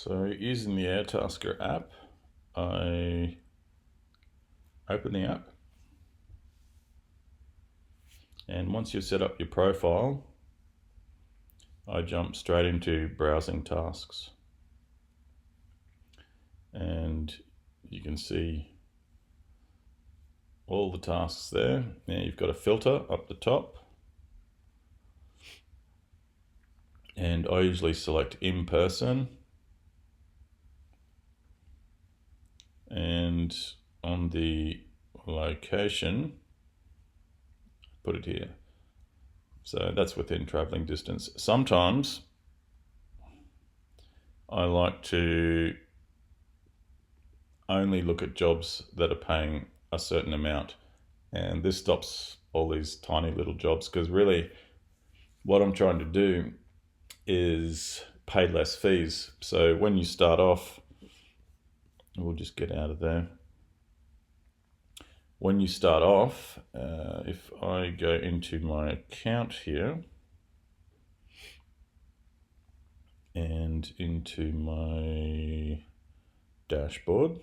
So using the AirTasker app, I open the app, and once you've set up your profile, I jump straight into browsing tasks. And you can see all the tasks there. Now you've got a filter up the top, and I usually select in person, and on the location, put it here. So that's within traveling distance. Sometimes I like to only look at jobs that are paying a certain amount, and this stops all these tiny little jobs, because really what I'm trying to do is pay less fees. So when you start off, we'll just get out of there. When you start off, if I go into my account here and into my dashboard,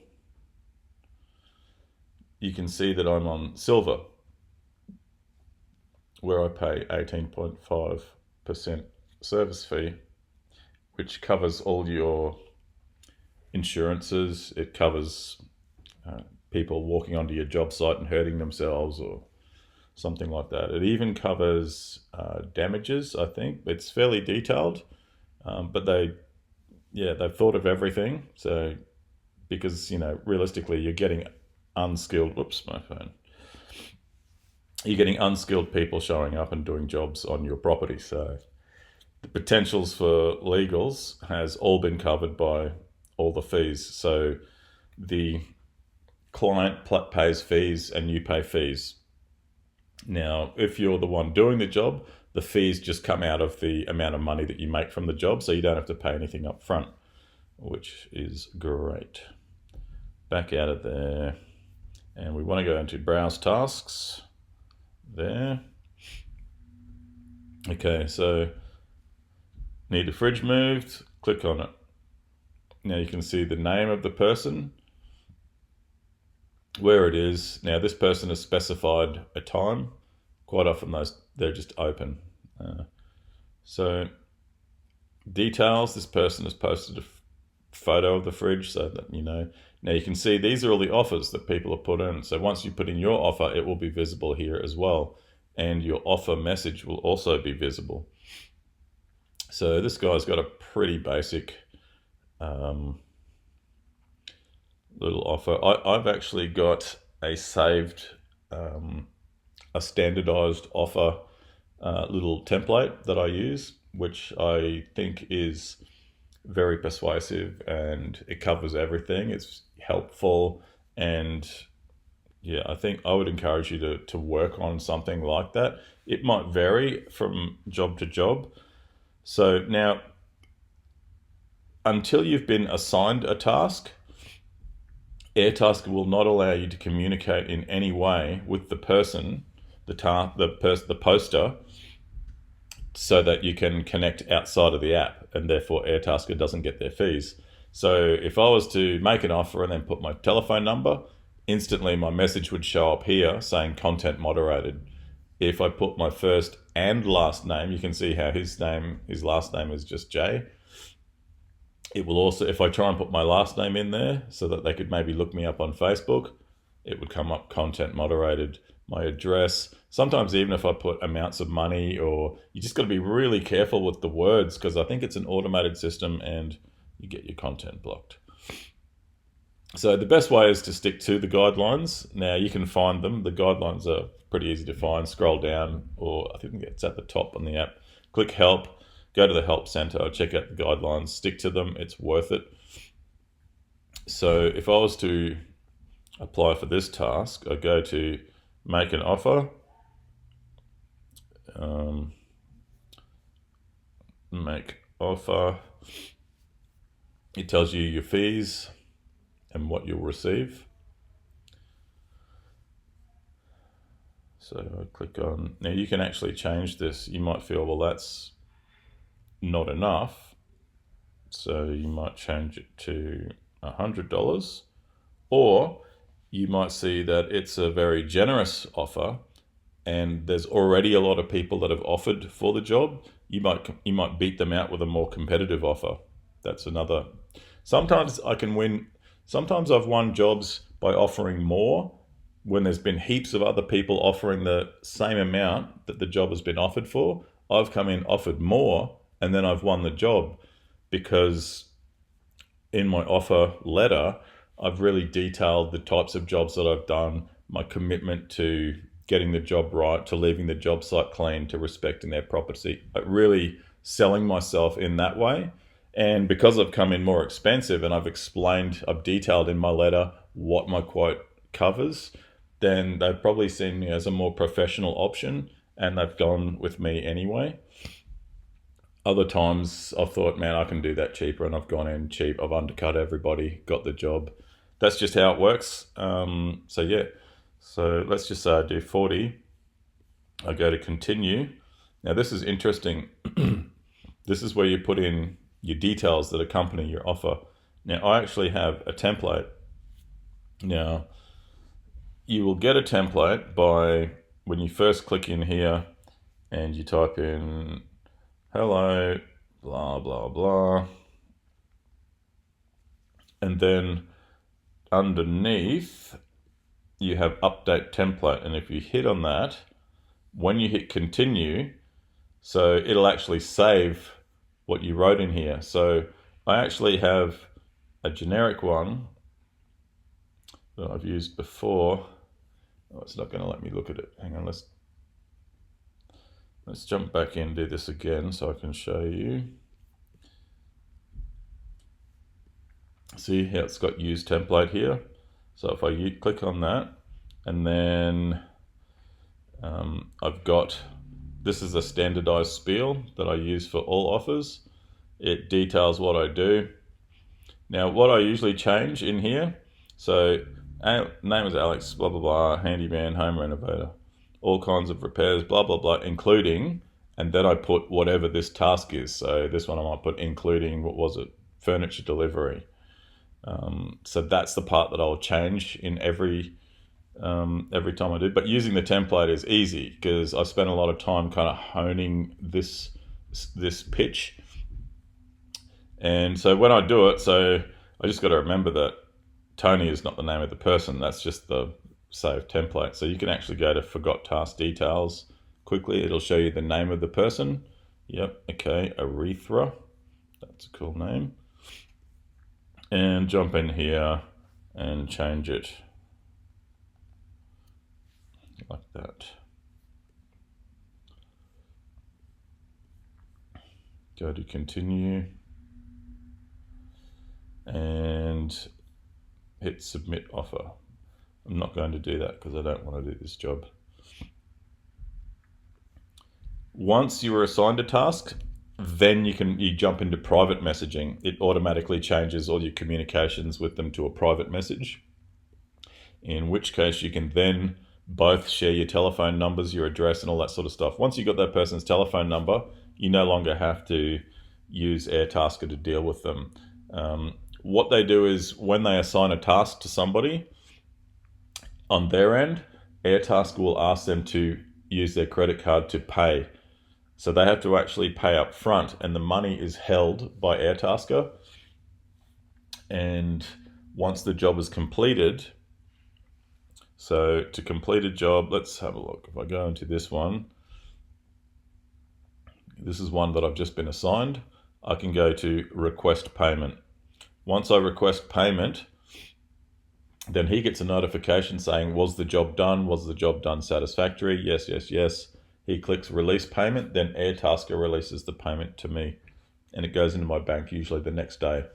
you can see that I'm on silver, where I pay 18.5% service fee, which covers all your insurances. It covers people walking onto your job site and hurting themselves or something like that. It even covers damages, I think. It's fairly detailed, but they've thought of everything. So, because, realistically, you're getting unskilled, you're getting unskilled people showing up and doing jobs on your property. So the potentials for legals has all been covered by all the fees. So the client pays fees and you pay fees. Now, if you're the one doing the job, the fees just come out of the amount of money that you make from the job, so you don't have to pay anything up front, which is great. Back out of there, and we want to go into browse tasks there. Okay, so need a fridge moved, click on it. Now you can see the name of the person, where it is. Now this person has specified a time. Quite often they're just open. So details, this person has posted a photo of the fridge so that you know. Now you can see these are all the offers that people have put in. So once you put in your offer, it will be visible here as well. And your offer message will also be visible. So this guy's got a pretty basic little offer. I've actually got a saved, a standardized offer little template that I use, which I think is very persuasive, and it covers everything. It's helpful, and yeah, I think I would encourage you to work on something like that. It might vary from job to job. So now, until you've been assigned a task, AirTasker will not allow you to communicate in any way with the person, the poster, so that you can connect outside of the app, and therefore AirTasker doesn't get their fees. So if I was to make an offer and then put my telephone number, instantly my message would show up here saying content moderated. If I put my first and last name, you can see how his last name is just J. It will also, if I try and put my last name in there so that they could maybe look me up on Facebook, it would come up content moderated. My address, sometimes even if I put amounts of money, or you just got to be really careful with the words, because I think it's an automated system and you get your content blocked. So the best way is to stick to the guidelines. Now you can find them. The guidelines are pretty easy to find. Scroll down, or I think it's at the top on the app. Click help, go to the help center, check out the guidelines, stick to them. It's worth it. So if I was to apply for this task, I go to make an offer, make offer. It tells you your fees and what you'll receive. So I click on, now you can actually change this. You might feel, well, that's not enough. So you might change it to $100, or you might see that it's a very generous offer and there's already a lot of people that have offered for the job. You might beat them out with a more competitive offer. That's another. Sometimes I can win. Sometimes I've won jobs by offering more when there's been heaps of other people offering the same amount that the job has been offered for. I've come in, offered more, and then I've won the job because in my offer letter, I've really detailed the types of jobs that I've done, my commitment to getting the job right, to leaving the job site clean, to respecting their property, but really selling myself in that way. And because I've come in more expensive and I've detailed in my letter what my quote covers, then they've probably seen me as a more professional option and they've gone with me anyway. Other times I've thought, man, I can do that cheaper, and I've gone in cheap. I've undercut everybody, got the job. That's just how it works. So yeah, so let's just say I do 40. I go to continue. Now this is interesting. This is where you put in your details that accompany your offer. Now I actually have a template. Now you will get a template by when you first click in here and you type in hello, blah, blah, blah. And then underneath, you have update template. And if you hit on that, when you hit continue, so it'll actually save what you wrote in here. So I actually have a generic one that I've used before. Oh, it's not going to let me look at it. Hang on, let's jump back in and do this again so I can show you. See how it's got use template here. So if I click on that, and then I've got, this is a standardized spiel that I use for all offers. It details what I do. Now what I usually change in here, so name is Alex, blah, blah, blah, handyman, home renovator, all kinds of repairs, blah, blah, blah, including, and then I put whatever this task is. So this one I might put including, what was it? Furniture delivery. So that's the part that I'll change in every time I do. But using the template is easy because I spent a lot of time kind of honing this pitch. And so when I do it, so I just got to remember that Tony is not the name of the person. That's just the save template. So you can actually go to forgot task details quickly. It'll show you the name of the person. Yep. Okay. Aretha. That's a cool name. And jump in here and change it like that. Go to continue and hit submit offer. I'm not going to do that because I don't want to do this job. Once you are assigned a task, then you jump into private messaging. It automatically changes all your communications with them to a private message, in which case you can then both share your telephone numbers, your address, and all that sort of stuff. Once you've got that person's telephone number, you no longer have to use AirTasker to deal with them. What they do is when they assign a task to somebody on their end, AirTasker will ask them to use their credit card to pay. So they have to actually pay up front, and the money is held by AirTasker. And once the job is completed, so to complete a job, let's have a look. If I go into this one, this is one that I've just been assigned. I can go to request payment. Once I request payment, then he gets a notification saying, was the job done? Was the job done satisfactory? Yes, yes, yes. He clicks release payment, then AirTasker releases the payment to me, and it goes into my bank usually the next day.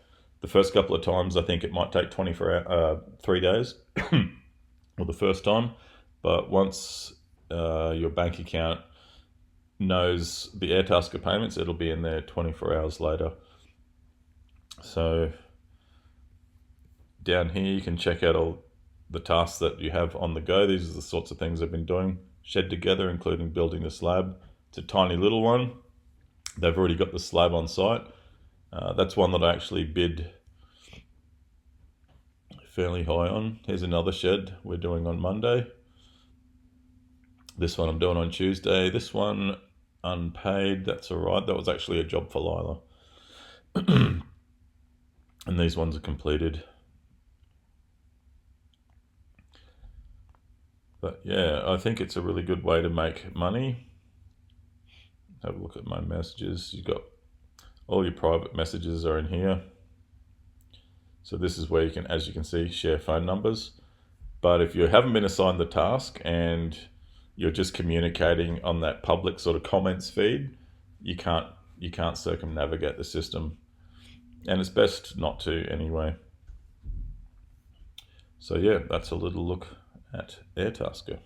The first couple of times, I think it might take 3 days, or the first time, but once your bank account knows the AirTasker payments, it'll be in there 24 hours later. So down here, you can check out all the tasks that you have on the go. These are the sorts of things I've been doing. Shed together, including building the slab. It's a tiny little one. They've already got the slab on site. That's one that I actually bid fairly high on. Here's another shed we're doing on Monday. This one I'm doing on Tuesday. This one unpaid, that's all right. That was actually a job for Lila. And these ones are completed. But yeah, I think it's a really good way to make money. Have a look at my messages. You've got all your private messages are in here. So this is where you can, as you can see, share phone numbers. But if you haven't been assigned the task and you're just communicating on that public sort of comments feed, you can't circumnavigate the system. And it's best not to anyway. So yeah, that's a little look at AirTasker.